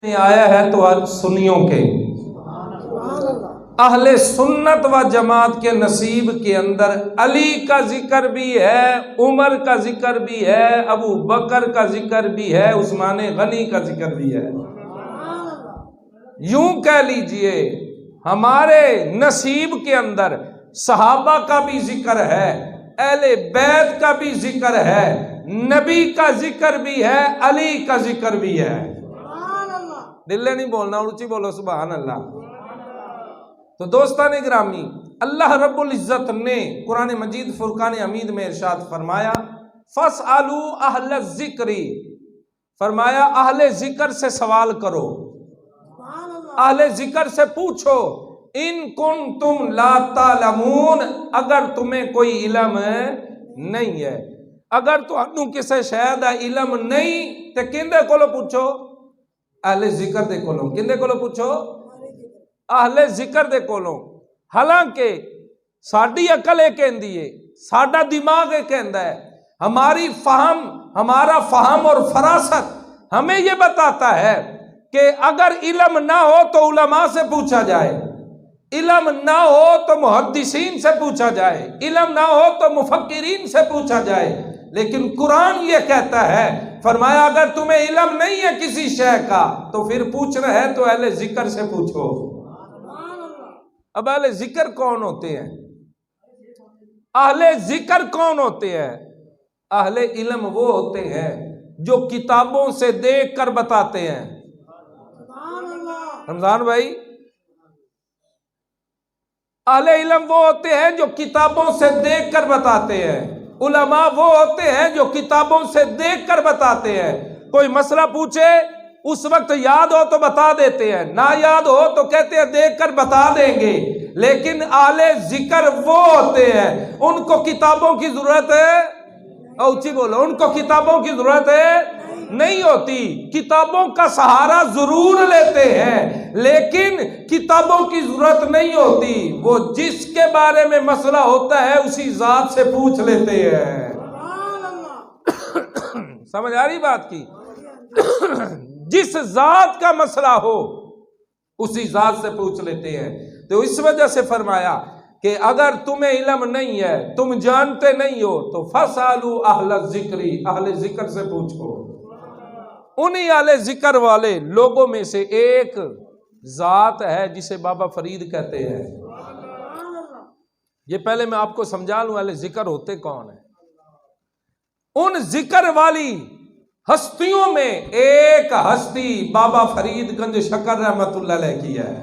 میں آیا ہے تو سنیوں کے اہل سنت و جماعت کے نصیب کے اندر علی کا ذکر بھی ہے، عمر کا ذکر بھی ہے، ابو بکر کا ذکر بھی ہے، عثمان غنی کا ذکر بھی ہے۔ یوں کہہ لیجئے ہمارے نصیب کے اندر صحابہ کا بھی ذکر ہے، اہل بیت کا بھی ذکر ہے، نبی کا ذکر بھی ہے، علی کا ذکر بھی ہے۔ دلے نہیں بولنا، اونچی بولو سبحان اللہ۔ تو دوستان گرامی، اللہ رب العزت نے قرآن مجید فرقان حمید میں ارشاد فرمایا فَاسْأَلُوا أَهْلَ الذِّكْرِ، فرمایا اہل ذکر سے سوال کرو، اہل ذکر سے پوچھو، ان کنتم لا تعلمون، اگر تمہیں کوئی علم نہیں ہے، اگر تو کسے شاید علم نہیں تے کندے کولو پوچھو؟ اہل ذکر دے کولو۔ کندے کولو پوچھو؟ اہل ذکر دے کولو۔ حالانکہ ساڈی عقل یہ کہندی ہے، ساڈا دماغ یہ کہندا ہے، ہمارا فہم اور فراست ہمیں یہ بتاتا ہے کہ اگر علم نہ ہو تو علماء سے پوچھا جائے، علم نہ ہو تو محدثین سے پوچھا جائے، علم نہ ہو تو مفکرین سے پوچھا جائے۔ لیکن قرآن یہ کہتا ہے، فرمایا اگر تمہیں علم نہیں ہے کسی شے کا تو پھر پوچھنا ہے تو اہل ذکر سے پوچھو۔ اب اہل ذکر کون ہوتے ہیں؟ اہل ذکر کون ہوتے ہیں؟ اہل علم وہ ہوتے ہیں جو کتابوں سے دیکھ کر بتاتے ہیں۔ رمضان بھائی، اہل علم وہ ہوتے ہیں جو کتابوں سے دیکھ کر بتاتے ہیں، علماء وہ ہوتے ہیں جو کتابوں سے دیکھ کر بتاتے ہیں۔ کوئی مسئلہ پوچھے اس وقت یاد ہو تو بتا دیتے ہیں، نہ یاد ہو تو کہتے ہیں دیکھ کر بتا دیں گے۔ لیکن اہل ذکر وہ ہوتے ہیں، ان کو کتابوں کی ضرورت ہے، اونچی بولو، ان کو کتابوں کی ضرورت ہے نہیں ہوتی۔ کتابوں کا سہارا ضرور لیتے ہیں لیکن کتابوں کی ضرورت نہیں ہوتی، وہ جس کے بارے میں مسئلہ ہوتا ہے اسی ذات سے پوچھ لیتے ہیں۔ سمجھ آ رہی بات کی؟ جس ذات کا مسئلہ ہو اسی ذات سے پوچھ لیتے ہیں۔ تو اس وجہ سے فرمایا کہ اگر تمہیں علم نہیں ہے، تم جانتے نہیں ہو تو فَاسْأَلُوا أَهْلَ الذِّكْرِ، اہل ذکر سے پوچھو۔ انہی اہل ذکر والے لوگوں میں سے ایک ذات ہے جسے بابا فرید کہتے ہیں۔ یہ پہلے میں آپ کو سمجھا لوں اہل ذکر ہوتے کون ہیں۔ ان ذکر والی ہستیوں میں ایک ہستی بابا فرید گنج شکر رحمت اللہ علیہ کی ہے۔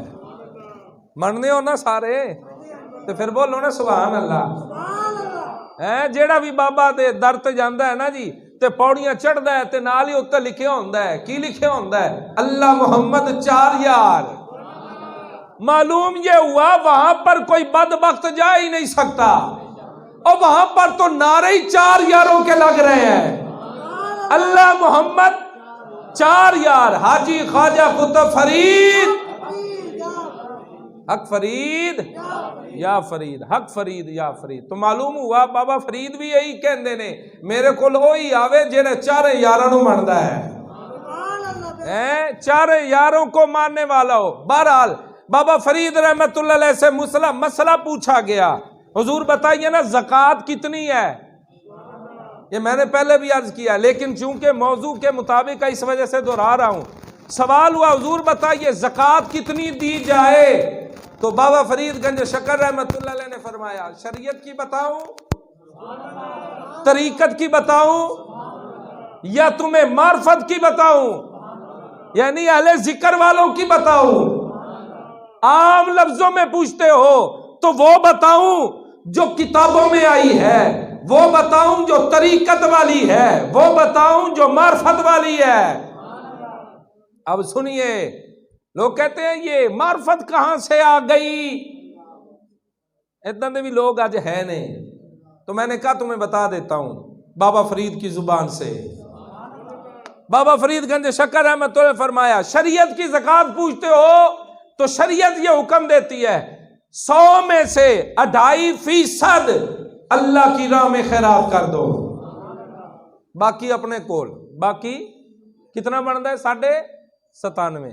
مننے ہو نا سارے تو پھر بولو نا سبحان اللہ۔ جیڑا بھی بابا دے در تے جاندا ہے نا جی تے پوڑیاں چڑھدا ہے تے نال ہی اوتے لکھیا ہوندا ہے، کی لکھیا ہوندا ہے؟ اللہ محمد 4 یار۔ معلوم یہ ہوا وہاں پر کوئی بدبخت جا ہی نہیں سکتا، اور وہاں پر تو نعرے ہی 4 یاروں کے لگ رہے ہیں۔ اللہ محمد 4 یار، حاجی خواجہ قطب فرید، حق فرید یا فرید، حق فرید یا فرید۔ تو معلوم ہوا بابا فرید بھی یہی کہندے نے، میرے کول وہی آوے جڑا 4 یاراں نوں مندا ہے، 4 یاروں کو ماننے والا ہو۔ بہرحال بابا فرید رحمت اللہ علیہ سے مسئلہ پوچھا گیا، حضور بتائیے نا زکوٰۃ کتنی ہے؟ یہ میں نے پہلے بھی عرض کیا لیکن چونکہ موضوع کے مطابق اس وجہ سے دہرا رہا ہوں۔ سوال ہوا حضور بتائیے زکوٰۃ کتنی دی جائے؟ تو بابا فرید گنج شکر رحمت اللہ علیہ نے فرمایا شریعت کی بتاؤں، طریقت کی بتاؤں، یا تمہیں معرفت کی بتاؤں، یعنی اہل ذکر والوں کی بتاؤں؟ عام لفظوں میں پوچھتے ہو تو وہ بتاؤں جو کتابوں میں آئی ہے، وہ بتاؤں جو طریقت والی ہے، وہ بتاؤں جو معرفت والی ہے؟ اب سنیے، لوگ کہتے ہیں یہ معرفت کہاں سے آ گئی؟ اتنا بھی لوگ آج ہے نہیں، تو میں نے کہا تمہیں بتا دیتا ہوں بابا فرید کی زبان سے۔ بابا فرید گنج شکر رحمت اللہ نے فرمایا شریعت کی زکوٰۃ پوچھتے ہو تو شریعت یہ حکم دیتی ہے 100 میں سے 2.5% اللہ کی راہ میں خیرات کر دو، باقی اپنے کول، باقی کتنا بنتا ہے؟ 97,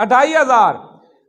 2.5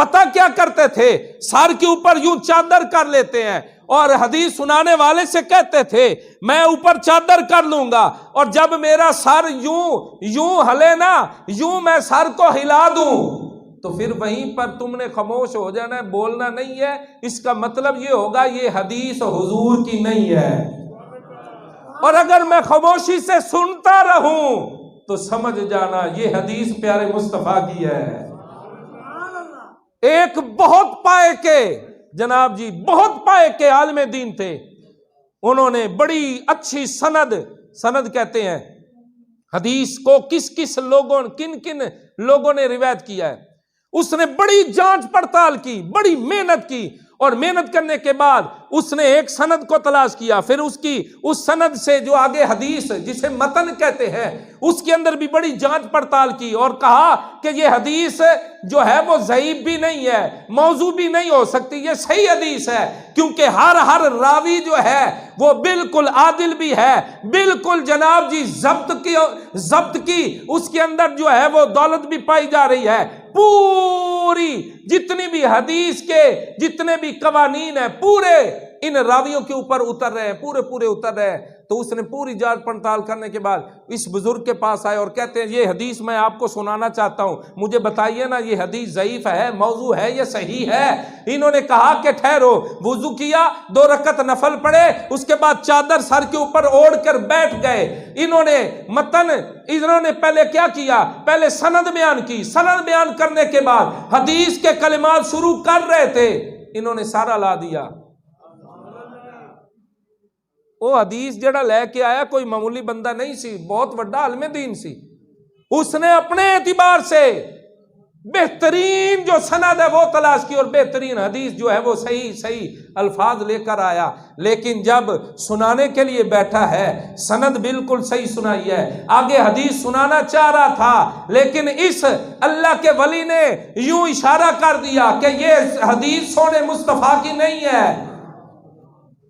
پتہ کیا کرتے تھے؟ سر کے اوپر یوں چادر کر لیتے ہیں اور حدیث سنانے والے سے کہتے تھے میں اوپر چادر کر لوں گا، اور جب میرا سر یوں ہلے نا، یوں میں سر کو ہلا دوں تو پھر وہیں پر تم نے خاموش ہو جانا ہے، بولنا نہیں ہے۔ اس کا مطلب یہ ہوگا یہ حدیث حضور کی نہیں ہے، اور اگر میں خاموشی سے سنتا رہوں تو سمجھ جانا یہ حدیث پیارے مصطفیٰ کی ہے۔ ایک بہت پائے کے جناب جی، بہت پائے کے عالم دین تھے، انہوں نے بڑی اچھی سند کہتے ہیں حدیث کو کن کن لوگوں نے روایت کیا ہے، اس نے بڑی جانچ پڑتال کی، بڑی محنت کی، اور محنت کرنے کے بعد اس نے ایک سند کو تلاش کیا، پھر اس سند سے جو آگے حدیث جسے متن کہتے ہیں اس کے اندر بھی بڑی جانچ پڑتال کی، اور کہا کہ یہ حدیث جو ہے وہ ضعیف بھی نہیں ہے، موضوع بھی نہیں ہو سکتی، یہ صحیح حدیث ہے، کیونکہ ہر راوی جو ہے وہ بالکل عادل بھی ہے، بالکل جناب جی ضبط کی اس کے اندر جو ہے وہ دولت بھی پائی جا رہی ہے، پوری جتنی بھی حدیث کے جتنے بھی قوانین ہیں پورے ان راویوں کے اوپر اتر رہے ہیں، پورے اتر رہے ہیں۔ تو اس نے پوری جانچ پڑتال کرنے کے بعد اس بزرگ کے پاس آئے اور کہتے ہیں یہ حدیث میں آپ کو سنانا چاہتا ہوں، مجھے بتائیے نا یہ حدیث ضعیف ہے، موضوع ہے، یہ صحیح ہے؟ انہوں نے کہا کہ ٹھہرو، وضو کیا، 2 رکعت نفل پڑھے، اس کے بعد چادر سر کے اوپر اوڑھ کر بیٹھ گئے۔ انہوں نے پہلے کیا کیا؟ پہلے سند بیان کی، سند بیان کرنے کے بعد حدیث کے کلمات شروع کر رہے تھے، انہوں نے سارا لا دیا۔ وہ حدیث جڑا لے کے آیا کوئی معمولی بندہ نہیں سی، بہت بڑا عالم دین سی، اس نے اپنے اعتبار سے بہترین جو سند ہے وہ تلاش کی، اور بہترین حدیث جو ہے وہ صحیح الفاظ لے کر آیا، لیکن جب سنانے کے لیے بیٹھا ہے سند بالکل صحیح سنائی ہے، آگے حدیث سنانا چاہ رہا تھا، لیکن اس اللہ کے ولی نے یوں اشارہ کر دیا کہ یہ حدیث سونے مصطفیٰ کی نہیں ہے۔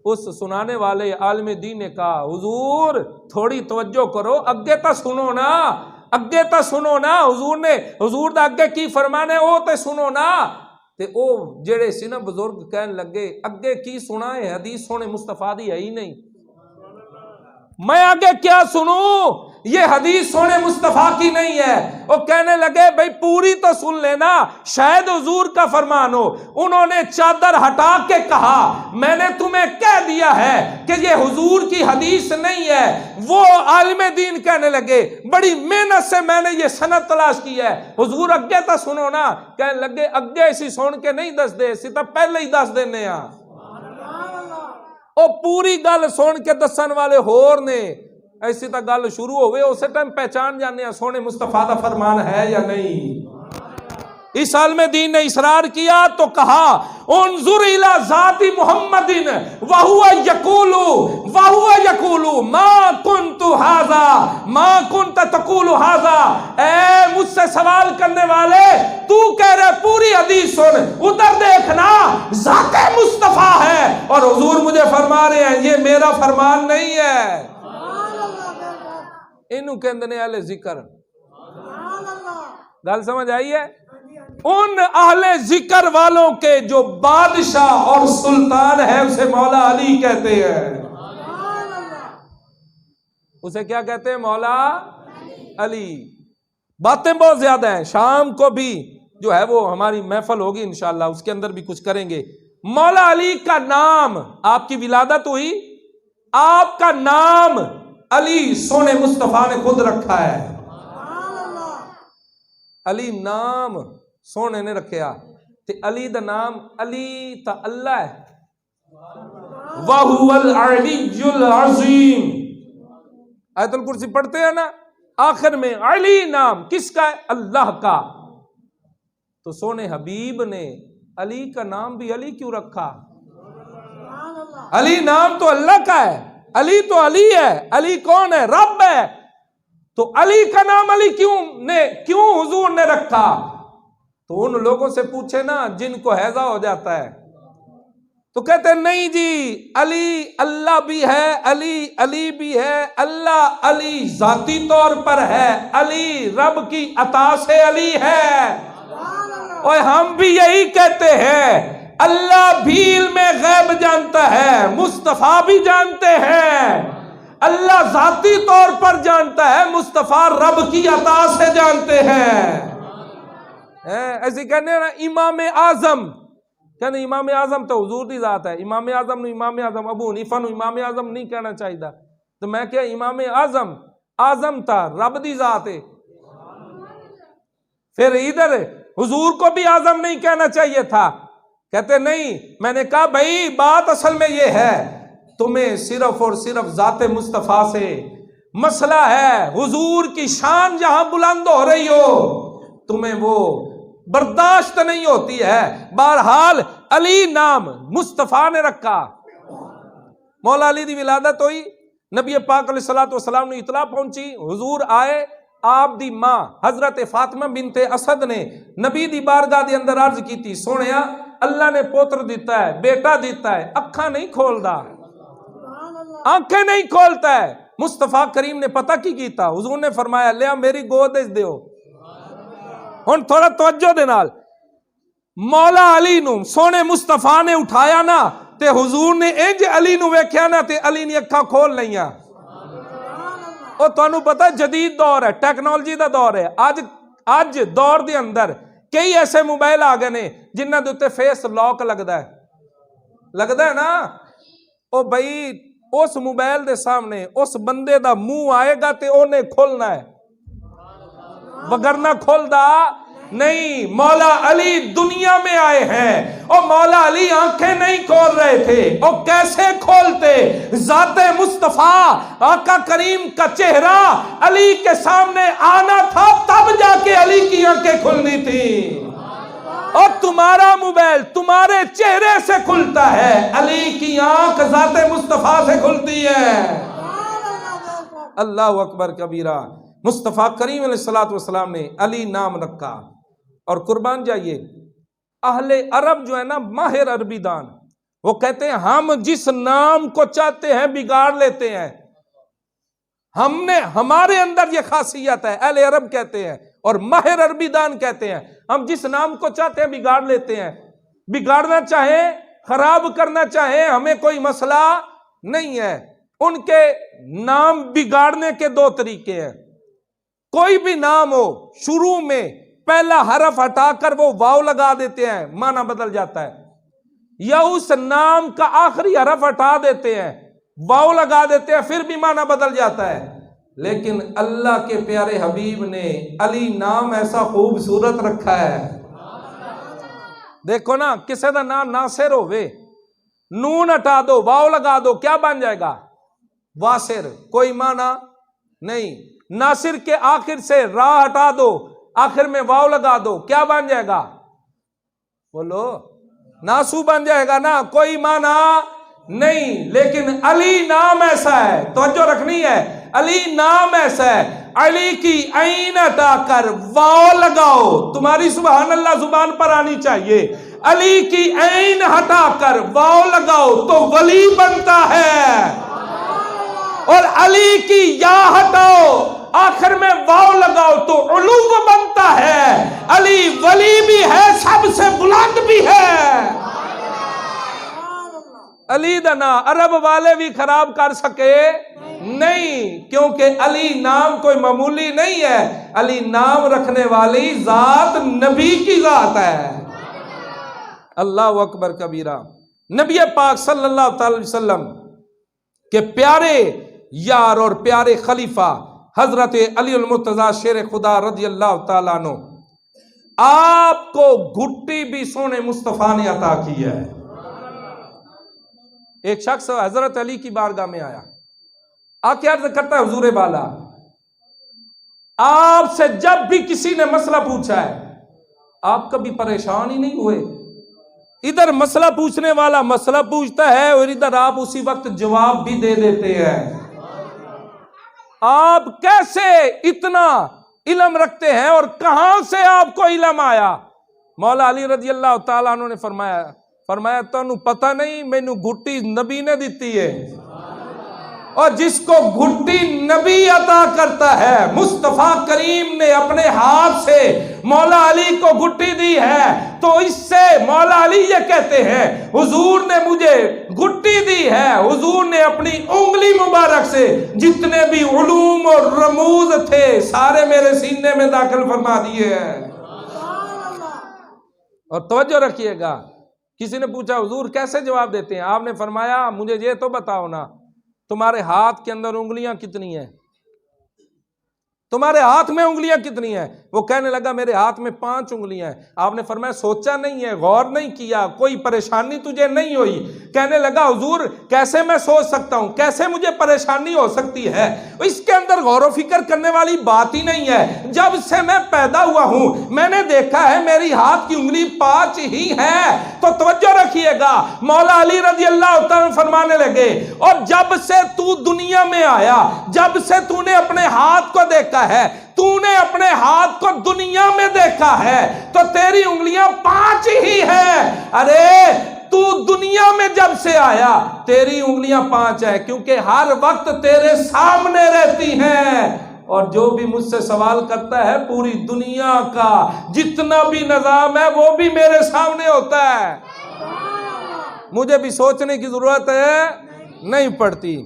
اس سنانے والے عالم دین نے کہا حضور تھوڑی توجہ کرو، اگے تا سنو نا، حضور دا اگے کی فرمانے او تے سنو نا۔ تے او جڑے سی نا بزرگ کہن لگے اگے کی سنا ہے، حدیث سونے مصطفیٰ دی ہے ہی نہیں، میں آگے کیا سنوں، یہ حدیث سونے مصطفیٰ کی نہیں ہے۔ وہ کہنے لگے بھئی پوری تو سن لینا، شاید حضور کا فرمان ہو۔ انہوں نے چادر ہٹا کے کہا میں نے تمہیں کہہ دیا ہے کہ یہ حضور کی حدیث نہیں ہے۔ وہ عالم دین کہنے لگے بڑی محنت سے میں نے یہ سند تلاش کی ہے، حضور اگے تو سنو نا۔ کہنے لگے اگے اسی سن کے نہیں دس دے، اسی تو پہلے ہی دس دینے ہاں۔ او پوری گل سن کے دسن والے ہور نے، ایسی تا گل شروع ہوئے اسے ٹائم پہچان جانے ہیں سونے مصطفیٰ دا فرمان ہے یا نہیں۔ اس عالم دین نے اصرار کیا تو کہا انظر الی ذات محمد وہو یقول ما کنت تقول ھذا۔ اے مجھ سے سوال کرنے والے، تو کہہ رہے پوری حدیث سن، ادھر دیکھنا ذات مصطفیٰ ہے، اور حضور مجھے فرما رہے ہیں یہ میرا فرمان نہیں ہے۔ انہوں کہندے نے اہل ذکر، گل سمجھ آئی ہے؟ ان اہل ذکر والوں کے جو بادشاہ اور سلطان ہے اسے مولا علی کہتے ہیں۔ اسے کیا کہتے ہیں؟ مولا علی۔ باتیں بہت زیادہ ہیں، شام کو بھی جو ہے وہ ہماری محفل ہوگی انشاءاللہ، اس کے اندر بھی کچھ کریں گے۔ مولا علی کا نام، آپ کی ولادت ہوئی، آپ کا نام علی سونے مصطفیٰ نے خود رکھا ہے۔ علی نام سونے نے رکھیا، تے علی دا نام علی تا اللہ ہے، وَهُوَ الْعَلِيُّ الْعَظِيمُ۔ آیت الکرسی پڑھتے ہیں نا، آخر میں علی نام کس کا ہے؟ اللہ کا۔ تو سونے حبیب نے علی کا نام بھی علی کیوں رکھا؟ علی نام تو اللہ کا ہے، علی تو علی ہے، علی کون ہے؟ رب ہے۔ تو علی کا نام علی کیوں حضور نے رکھا؟ تو ان لوگوں سے پوچھے نا جن کو ہیضہ ہو جاتا ہے، تو کہتے ہیں نہیں جی علی اللہ بھی ہے، علی بھی ہے، اللہ علی ذاتی طور پر ہے، علی رب کی عطا سے علی ہے۔ اور ہم بھی یہی کہتے ہیں اللہ بھی علم غیب جانتا ہے، مصطفیٰ بھی جانتے ہیں۔ اللہ ذاتی طور پر جانتا ہے، مصطفیٰ رب کی عطا سے جانتے ہیں۔ ایسے کہنے نا امام اعظم، کہنے امام اعظم تو حضور دی ذات ہے، امام اعظم نو امام اعظم، ابو حنیفہ نو امام اعظم نہیں کہنا چاہیے، تو میں کیا امام اعظم تھا، رب دی ذات ہے۔ پھر ادھر حضور کو بھی اعظم نہیں کہنا چاہیے تھا، کہتے نہیں۔ میں نے کہا بھائی بات اصل میں یہ ہے، تمہیں صرف اور صرف ذات مصطفیٰ سے مسئلہ ہے، حضور کی شان جہاں بلند ہو رہی ہو تمہیں وہ برداشت نہیں ہوتی ہے۔ بہرحال علی نام مصطفیٰ نے رکھا، مولا علی دی ولادت ہوئی، نبی پاک علیہ الصلوۃ والسلام نے اطلاع پہنچی، حضور آئے، آپ دی ماں حضرت فاطمہ بنت اسد نے نبی دی بارگاہ دی اندر عرض کی تھی، سونیا اللہ نے پوتر دیتا ہے، بیٹا دیتا ہے، اکھاں نہیں کھولدا، آنکھیں نہیں کھولتا ہے۔ مصطفیٰ کریم نے پتہ کی کیتا، حضور نے فرمایا لیا میری گود وچ دیو۔ ہن تھوڑا توجہ دے نال، مولا علی نو سونے مصطفیٰ نے اٹھایا نا تے حضور نے انج علی نو ویکھیا نا تے علی نے اکھاں کھول لیاں۔ او تانوں پتہ جدید دور ہے، ٹیکنالوجی دا دور ہے، اج دور دے اندر کئی ایسے موبائل آ گئے نے جنہاں دے اوتے فیس لاک لگدا ہے نا، او بھائی اس موبائل دے سامنے اس بندے دا منہ آئے گا تے اونے کھولنا ہے، وگرنہ کھولدا نہیں۔ مولا علی دنیا میں آئے ہیں اور مولا علی آنکھیں نہیں کھول رہے تھے، اور کیسے کھولتے؟ ذات مصطفیٰ آقا کریم کا چہرہ علی کے سامنے آنا تھا، تب جا کے علی کی آنکھیں کھلنی تھی۔ اور تمہارا موبائل تمہارے چہرے سے کھلتا ہے، علی کی آنکھ ذات مصطفیٰ سے کھلتی ہے۔ اللہ اکبر کبیرہ۔ مصطفیٰ کریم علیہ الصلوۃ والسلام نے علی نام رکھا، اور قربان جائیے اہل عرب جو ہے نا ماہر عربی دان، وہ کہتے ہیں ہم جس نام کو چاہتے ہیں بگاڑ لیتے ہیں، ہمارے اندر یہ خاصیت ہے، اہل عرب کہتے ہیں اور ماہر عربی دان کہتے ہیں ہم جس نام کو چاہتے ہیں بگاڑ لیتے ہیں۔ بگاڑنا چاہیں، خراب کرنا چاہیں، ہمیں کوئی مسئلہ نہیں ہے۔ ان کے نام بگاڑنے کے دو طریقے ہیں۔ کوئی بھی نام ہو، شروع میں پہلا حرف ہٹا کر وہ واو لگا دیتے ہیں، معنی بدل جاتا ہے، یا اس نام کا آخری حرف ہٹا دیتے ہیں، واو لگا دیتے ہیں، پھر بھی معنی بدل جاتا ہے۔ لیکن اللہ کے پیارے حبیب نے علی نام ایسا خوبصورت رکھا ہے۔ دیکھو نا، کسی دا نام ناصر ہوئے، نون ہٹا دو، واو لگا دو، کیا بن جائے گا؟ واسر، کوئی معنی نہیں۔ ناصر کے آخر سے را ہٹا دو، آخر میں واو لگا دو، کیا بن جائے گا؟ بولو، ناسو بن جائے گا نا، کوئی معنی نہیں۔ لیکن علی نام ایسا ہے، توجہ رکھنی ہے، علی نام ایسا ہے، علی کی عین ہٹا کر واو لگاؤ، تمہاری سبحان اللہ زبان پر آنی چاہیے، علی کی عین ہٹا کر واو لگاؤ تو ولی بنتا ہے، اور علی کی یا ہٹاؤ آخر میں واو لگاؤ تو علو بنتا ہے۔ علی ولی بھی ہے، سب سے بلند بھی ہے۔ علی دنا عرب والے بھی خراب کر سکے نہیں، کیونکہ علی نام کوئی معمولی نہیں ہے، علی نام رکھنے والی ذات نبی کی ذات ہے۔ اللہ اکبر کبیرہ۔ نبی پاک صلی اللہ تعالی وسلم کے پیارے یار اور پیارے خلیفہ حضرت علی المرتضیٰ شیر خدا رضی اللہ تعالیٰ عنہ، آپ کو گھٹی بھی سونے مصطفیٰ نے عطا کی ہے۔ ایک شخص حضرت علی کی بارگاہ میں آیا، آ کے عرض کرتا ہے حضور بالا، آپ سے جب بھی کسی نے مسئلہ پوچھا ہے آپ کبھی پریشان ہی نہیں ہوئے؟ ادھر مسئلہ پوچھنے والا مسئلہ پوچھتا ہے اور ادھر آپ اسی وقت جواب بھی دے دیتے ہیں، آپ کیسے اتنا علم رکھتے ہیں اور کہاں سے آپ کو علم آیا؟ مولا علی رضی اللہ تعالیٰ عنہ نے فرمایا تانوں پتہ نہیں، مینوں گھٹی نبی نے دیتی ہے۔ اور جس کو گھٹی نبی عطا کرتا ہے، مصطفیٰ کریم نے اپنے ہاتھ سے مولا علی کو گھٹی دی ہے، تو اس سے مولا علی یہ کہتے ہیں حضور نے مجھے گھٹی دی ہے، حضور نے اپنی انگلی مبارک سے جتنے بھی علوم اور رموز تھے سارے میرے سینے میں داخل فرما دیے ہیں۔ اور توجہ رکھیے گا، کسی نے پوچھا حضور کیسے جواب دیتے ہیں؟ آپ نے فرمایا مجھے یہ تو بتاؤ نا، تمہارے ہاتھ کے اندر انگلیاں کتنی ہیں؟ تمہارے ہاتھ میں انگلیاں کتنی ہیں؟ وہ کہنے لگا میرے ہاتھ میں 5 انگلیاں ہیں۔ آپ نے فرمایا سوچا نہیں ہے، غور نہیں کیا، کوئی پریشانی تجھے نہیں ہوئی؟ کہنے لگا حضور کیسے میں سوچ سکتا ہوں، کیسے مجھے پریشانی ہو سکتی ہے؟ اس کے اندر غور و فکر کرنے والی بات ہی نہیں ہے۔ جب سے میں پیدا ہوا ہوں میں نے دیکھا ہے میری ہاتھ کی انگلی 5 ہی ہے۔ تو توجہ رکھیے گا، مولا علی رضی اللہ تعالیٰ فرمانے لگے اور جب سے تو دنیا میں آیا، جب سے تو نے اپنے ہاتھ کو دیکھا ہے، تو نے اپنے ہاتھ کو دنیا میں دیکھا ہے، تو تیری انگلیاں 5 ہی ہیں۔ ارے تو دنیا میں جب سے آیا تیری انگلیاں 5 ہیں، کیونکہ ہر وقت تیرے سامنے رہتی ہیں۔ اور جو بھی مجھ سے سوال کرتا ہے پوری دنیا کا جتنا بھی نظام ہے وہ بھی میرے سامنے ہوتا ہے، مجھے بھی سوچنے کی ضرورت ہے نہیں پڑتی۔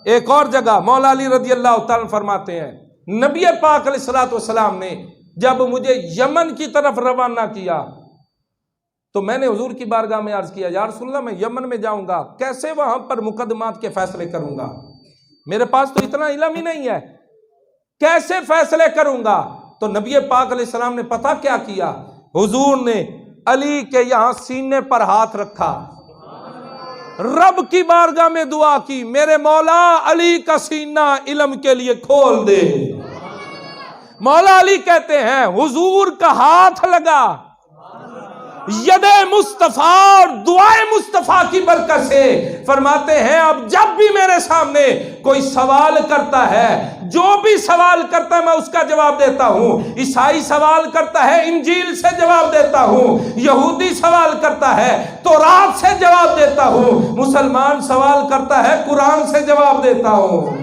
ایک اور جگہ مولا علی رضی اللہ تعالیٰ فرماتے ہیں نبی پاک علیہ السلام نے جب مجھے یمن کی طرف روانہ کیا تو میں نے حضور کی بارگاہ میں عرض کیا یا رسول اللہ میں یمن میں جاؤں گا، کیسے وہاں پر مقدمات کے فیصلے کروں گا؟ میرے پاس تو اتنا علم ہی نہیں ہے، کیسے فیصلے کروں گا؟ تو نبی پاک علیہ السلام نے پتہ کیا کیا؟ حضور نے علی کے یہاں سینے پر ہاتھ رکھا، رب کی بارگاہ میں دعا کی میرے مولا علی کا سینہ علم کے لیے کھول دے۔ مولا علی کہتے ہیں حضور کا ہاتھ لگا ید مصطفیٰ اور دعائے مصطفیٰ کی برکت سے، فرماتے ہیں اب جب بھی میرے سامنے کوئی سوال کرتا ہے، جو بھی سوال کرتا ہے میں اس کا جواب دیتا ہوں۔ عیسائی سوال کرتا ہے انجیل سے جواب دیتا ہوں، یہودی سوال کرتا ہے تورات سے جواب دیتا ہوں، مسلمان سوال کرتا ہے قرآن سے جواب دیتا ہوں۔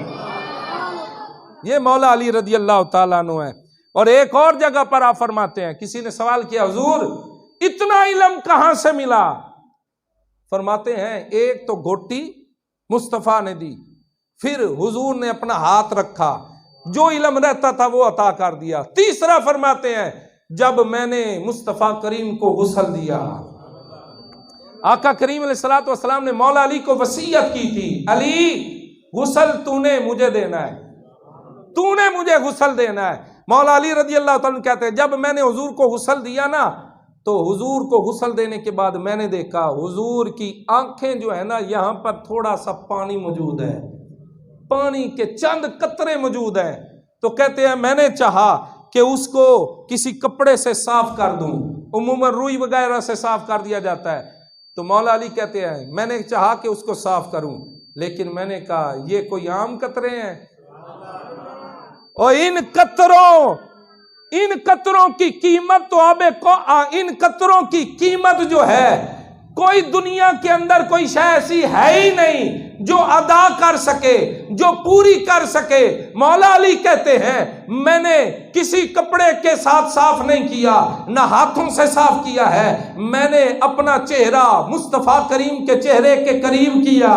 یہ مولا علی رضی اللہ تعالیٰ عنہ ہے۔ اور ایک اور جگہ پر آپ فرماتے ہیں کسی نے سوال کیا حضور اتنا علم کہاں سے ملا؟ فرماتے ہیں ایک تو گھوٹی مصطفیٰ نے دی، پھر حضور نے اپنا ہاتھ رکھا، جو علم رہتا تھا وہ عطا کر دیا۔ تیسرا فرماتے ہیں جب میں نے مصطفیٰ کریم کو غسل دیا، آقا کریم علیہ السلام نے مولا علی کو وصیت کی تھی علی غسل تو نے مجھے دینا ہے، تو نے مجھے غسل دینا ہے۔ مولا علی رضی اللہ تعالیٰ کہتے ہیں جب میں نے حضور کو غسل دیا نا تو حضور کو غسل دینے کے بعد میں نے دیکھا حضور کی آنکھیں جو ہے نا یہاں پر تھوڑا سا پانی موجود ہے، پانی کے چند قطرے موجود ہیں، تو کہتے ہیں میں نے چاہا کہ اس کو کسی کپڑے سے صاف کر دوں، عموماً روئی وغیرہ سے صاف کر دیا جاتا ہے، تو مولا علی کہتے ہیں میں نے چاہا کہ اس کو صاف کروں، لیکن میں نے کہا یہ کوئی عام قطرے ہیں، اور ان قطروں کی قیمت تو ان قطروں کی قیمت جو ہے کوئی دنیا کے اندر کوئی شے ایسی ہے ہی نہیں جو ادا کر سکے، جو پوری کر سکے۔ مولا علی کہتے ہیں میں نے کسی کپڑے کے ساتھ صاف نہیں کیا، نہ ہاتھوں سے صاف کیا ہے، میں نے اپنا چہرہ مصطفیٰ کریم کے چہرے کے قریب کیا،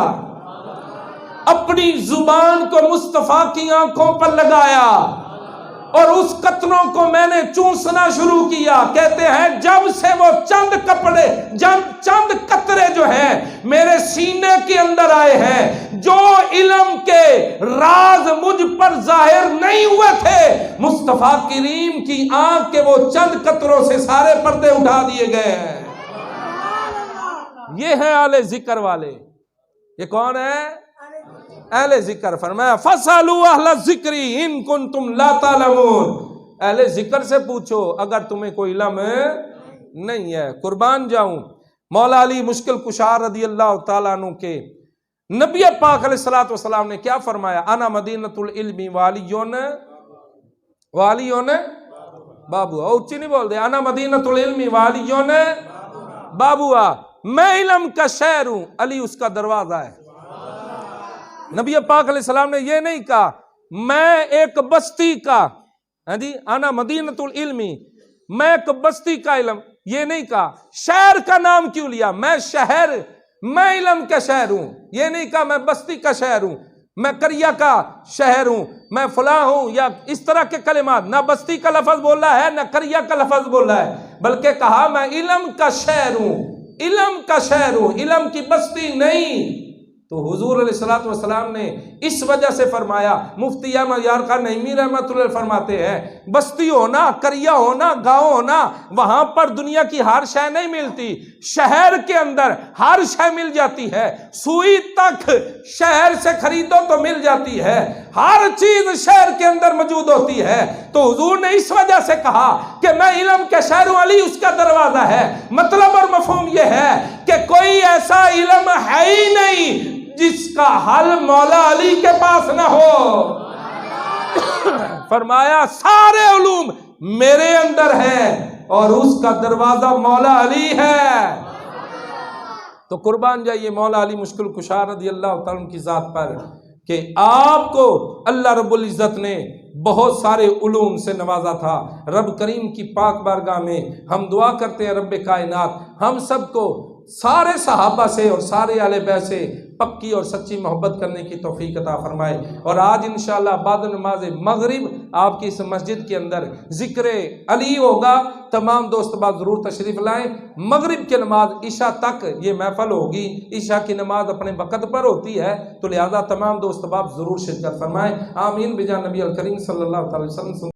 اپنی زبان کو مصطفیٰ کی آنکھوں پر لگایا اور اس قطروں کو میں نے چوسنا شروع کیا۔ کہتے ہیں جب سے وہ چند قطرے جو ہیں میرے سینے کے اندر آئے ہیں، جو علم کے راز مجھ پر ظاہر نہیں ہوئے تھے، مصطفیٰ کریم کی آنکھ کے وہ چند قطروں سے سارے پردے اٹھا دیے گئے ہیں۔ یہ ہیں اہل ذکر والے۔ یہ کون ہے؟ اہل ذکر۔ فرمایا فَاسْأَلُوا أَهْلَ الذِّكْرِ إِن كُنتُمْ لَا تَعْلَمُونَ، اہل ذکر سے پوچھو اگر تمہیں کوئی علم نہیں ہے۔ قربان جاؤں مولا علی مشکل کشا رضی اللہ تعالیٰ عنہ کے نبی پاک علیہ السلام نے کیا فرمایا؟ انا مدینۃ العلم والیون بابوا، اونچی نہیں بول دے، انا مدینۃ العلم والیون بابوا، میں علم کا شہر ہوں، علی اس کا دروازہ ہے۔ نبی پاک علیہ السلام نے یہ نہیں کہا میں ایک بستی کا، ہاں جی، انا مدینۃ العلم، میں ایک بستی کا علم، یہ نہیں کہا۔ شہر کا نام کیوں لیا؟ میں شہر، میں علم کا شہر ہوں، یہ نہیں کہا میں بستی کا شہر ہوں، میں قریہ کا شہر ہوں، میں فلاں ہوں، یا اس طرح کے کلمات۔ نہ بستی کا لفظ بولا ہے، نہ قریہ کا لفظ بولا ہے، بلکہ کہا میں علم کا شہر ہوں، علم کا شہر ہوں، علم کی بستی نہیں۔ تو حضور علیہ الصلوۃ والسلام نے اس وجہ سے فرمایا، مفتی احمد یار خان نعیمی رحمۃ اللہ فرماتے ہیں بستی ہونا، قریہ ہونا، گاؤں ہونا، وہاں پر دنیا کی ہر شے نہیں ملتی، شہر کے اندر ہر شے مل جاتی ہے، سوئی تک شہر سے خریدو تو مل جاتی ہے، ہر چیز شہر کے اندر موجود ہوتی ہے۔ تو حضور نے اس وجہ سے کہا کہ میں علم کے شہر ہوں، علی اس کا دروازہ ہے۔ مطلب اور مفہوم یہ ہے کہ کوئی ایسا علم ہے ہی نہیں جس کا حل مولا علی کے پاس نہ ہو۔ فرمایا سارے علوم میرے اندر ہے اور اس کا دروازہ مولا علی ہے۔ تو قربان جائیے مولا علی مشکل کشا رضی اللہ تعالیٰ عنہ کی ذات پر کہ آپ کو اللہ رب العزت نے بہت سارے علوم سے نوازا تھا۔ رب کریم کی پاک بارگاہ میں ہم دعا کرتے ہیں رب کائنات ہم سب کو سارے صحابہ سے اور سارے اہل بیت سے پکی اور سچی محبت کرنے کی توفیق عطا فرمائے۔ اور آج انشاءاللہ بعد نماز مغرب آپ کی اس مسجد کے اندر ذکر علی ہوگا، تمام دوست باز ضرور تشریف لائیں۔ مغرب کی نماز عشاء تک یہ محفل ہوگی، عشاء کی نماز اپنے وقت پر ہوتی ہے، تو لہذا تمام دوست باز ضرور شرکت فرمائیں۔ آمین بجا نبی الکریم صلی اللہ علیہ وسلم۔